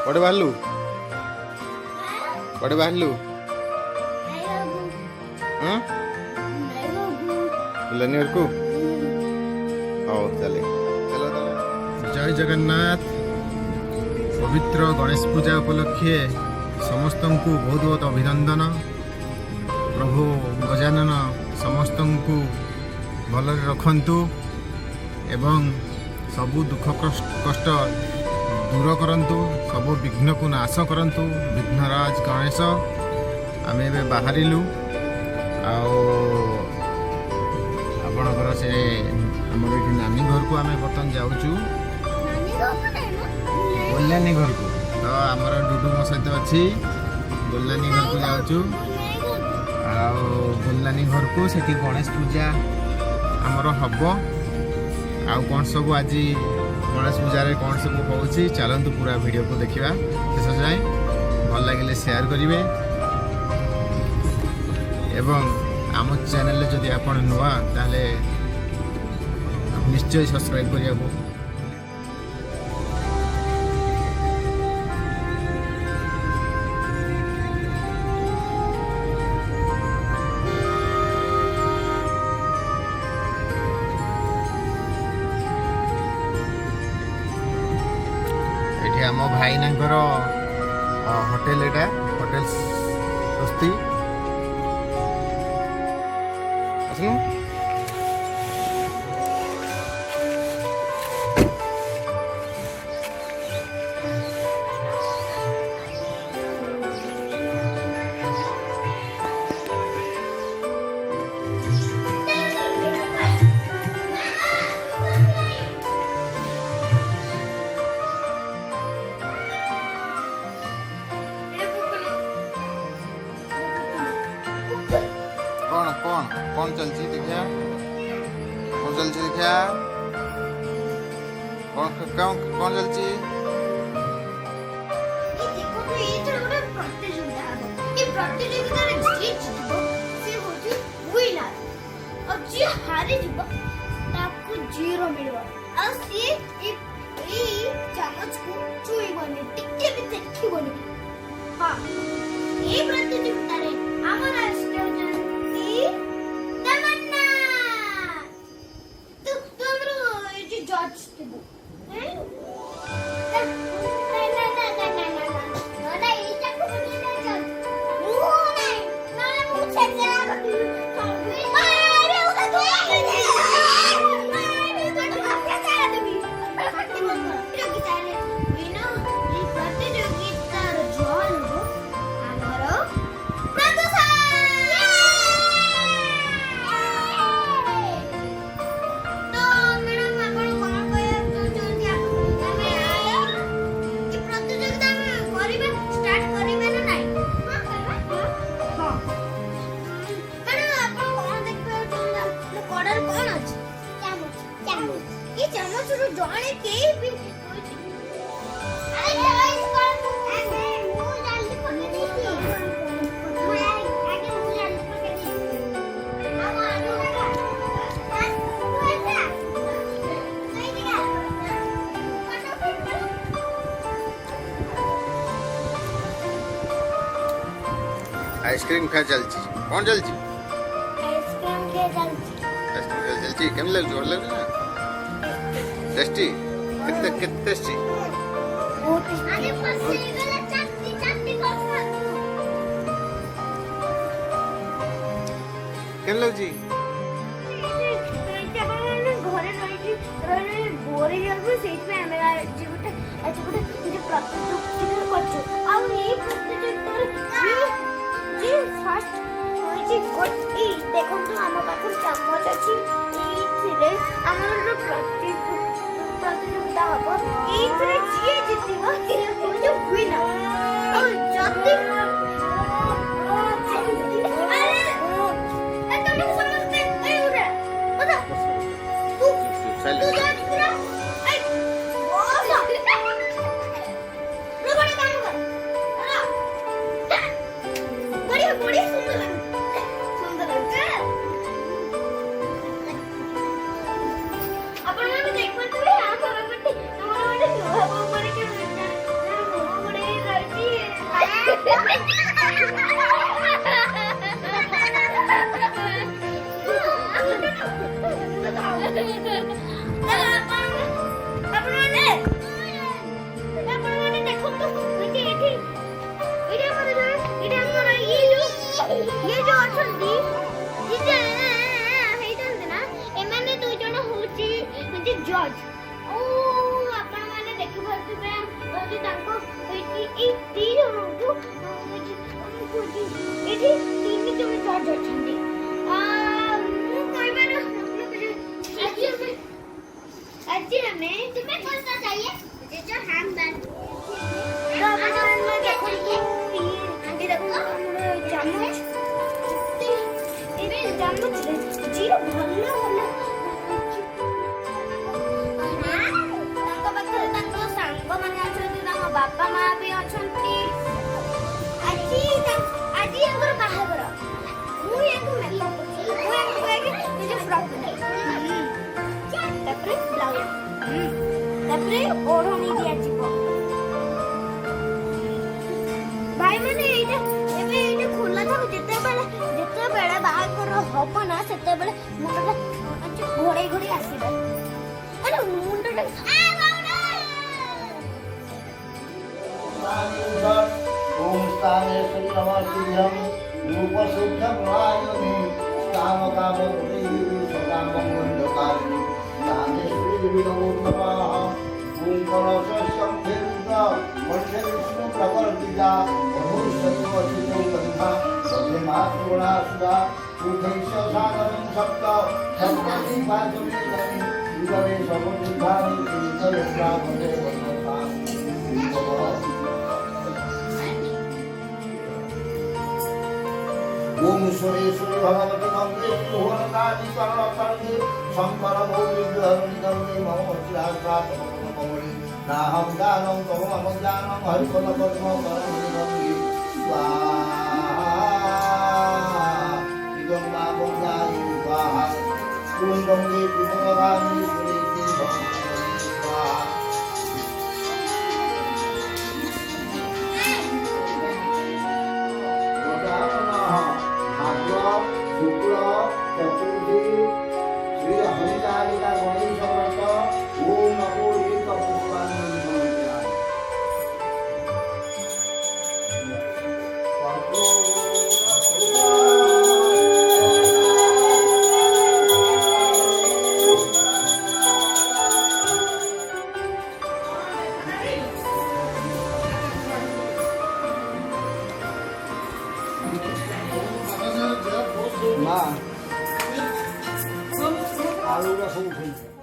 କୁଆଡ଼େ ବାହାରିଲୁ? କୁଆଡ଼େ ବାହାରିଲୁ? ବୁଲାନି ଘରକୁ? ହଉ ଚାଲେ ଚାଲ ଚାଲ। ଜୟ ଜଗନ୍ନାଥ। ପବିତ୍ର ଗଣେଶ ପୂଜା ଉପଲକ୍ଷେ ସମସ୍ତଙ୍କୁ ବହୁତ ବହୁତ ଅଭିନନ୍ଦନ। ପ୍ରଭୁ ଗଜାନନ ସମସ୍ତଙ୍କୁ ଭଲରେ ରଖନ୍ତୁ ଏବଂ ସବୁ ଦୁଃଖ କଷ୍ଟ ଦୂର କରନ୍ତୁ, ସବୁ ବିଘ୍ନକୁ ନାଶ କରନ୍ତୁ। ବିଘ୍ନରାଜ ଗଣେଶ। ଆମେ ଏବେ ବାହାରିଲୁ ଆଉ ଆପଣଙ୍କର ସେ ଆମର ଏଠି ନାନୀ ଘରକୁ ଆମେ ବର୍ତ୍ତମାନ ଯାଉଛୁ, ଗୋଲାନୀ ଘରକୁ। ତ ଆମର ଡୁଡୁ ମୋ ସହିତ ଅଛି, ଗୋଲାନୀ ଘରକୁ ଯାଉଛୁ। ଆଉ ଗୋଲାନୀ ଘରକୁ ସେଠି ଗଣେଶ ପୂଜା ଆମର ହବ। ଆଉ କ'ଣ ସବୁ ଆଜି ଗଣେଶ ପୂଜାରେ କ'ଣ ସବୁ ହେଉଛି ଚାଲନ୍ତୁ ପୁରା ଭିଡ଼ିଓକୁ ଦେଖିବା ଶେଷ ଯାଏଁ। ଭଲ ଲାଗିଲେ ସେୟାର କରିବେ ଏବଂ ଆମ ଚ୍ୟାନେଲରେ ଯଦି ଆପଣ ନୂଆ ତାହେଲେ ନିଶ୍ଚୟ ସବସ୍କ୍ରାଇବ୍ କରିବାକୁ। ଏଠି ଆମ ଭାଇନାଙ୍କର ହୋଟେଲ, ଏଇଟା ହୋଟେଲ ସ୍ୱସ୍ତି। ଆସୁନୁ। कौन कौन कौन चलची देखिया, कौन चलची देखिया, कौन कौन कौन चलची? आइसक्रीम खा चलची, कौन चलची? आइसक्रीम के चलची। आइसक्रीम खा चलची, केम लग जोर लग ना? टेस्टी, कितने कितने टेस्टी? बहुत टेस्टी। अरे पसीने गला चटनी चटनी कौन? केम लग जी? घरे रही बोरी जाबो सेट में हमें आज गुटे जे प्रतियोगिता करछु आ ए प्रतियोगिता जी फर्स्ट होइछि गोटी देखो तो हम पाखर चम्मच अछि एथिरे हमर प्रतियोगिता हबो एथिरे जे जितिबो ए होइछ विनर ओ जति ଆପଣମାନେ ଦେଖନ୍ତୁ ଏଠି ଏଇଟା ଆମର ଏଇଟା ଆମର ଇଏ ଯୋଉ ଅଛନ୍ତି ହେଇଛନ୍ତି ନା ଏମାନେ ଦୁଇ ଜଣ ହଉଛି ଜଜ୍ ଆଉ ଆପଣମାନେ ଦେଖିପାରୁଥିବେ ହଉଛି ତାଙ୍କ ଏଇ ଦି ଜଣଙ୍କୁ ଏଠି ତିନି ଜଣ ଜଜ୍ ଅଛନ୍ତି ମୁଁ କହିବାର आज हमें तुम्हें कौन सा चाहिए मुझे जो हैंडबैग तो हमें देखो ये देखो चामच ये चामच जी भल्ला भल्ला ताको पाखरे ताको सांग माने अछंती ताको बापा मां भी अछंती आजी हमर बाहागर मु एक मेकअप मु एक कहे मुझे फ्रॉक तापरे ब्लाउज तापरे ओढ़नी दिया जीव भाई माने एटा एबे एटा खोला था जते बेले बाहागर हबो ना सेते बेले मुंडा अच्छा घोड़े घोड़े आसीबे अरे मुंडा आ बाउडा ओम स्थानेश्वरी नमस्तेभ्यं रूपशुद्धं वायुनि कामकामदेवी सदामं वन्दकारिणी स्थानेश्वरी नमो नमः ओम कलशस्यं देवता वंशे विष्णु प्रवर्तिता बहुशतवचितो गन्धा सत्यमात्रुणासुरा उद्धैश्य सागरं सप्त सप्तदीपाजमेतनि युगवे सर्वदीपानि तीर्थयत्रावते वन्दता ओम सुरेश्वरी भगवती मंगे भुवनकाली करणकर्णे शंकर गौरी विहरणी कर्णे मम वज्राघात कमले नाहं ज्ञानं तमहं ज्ञानं हरिपद पद्म करणे गंगे स्वाहा इदं नामं गायि स्वाहा ओम गंगे विमोदानि सुरेति भगवती स्वाहा शुक्ल चतुर्थी श्री हरिकालिका गणेश व्रत ओम नमो एक पुष्पाणि মা আলুরা সব খাইছে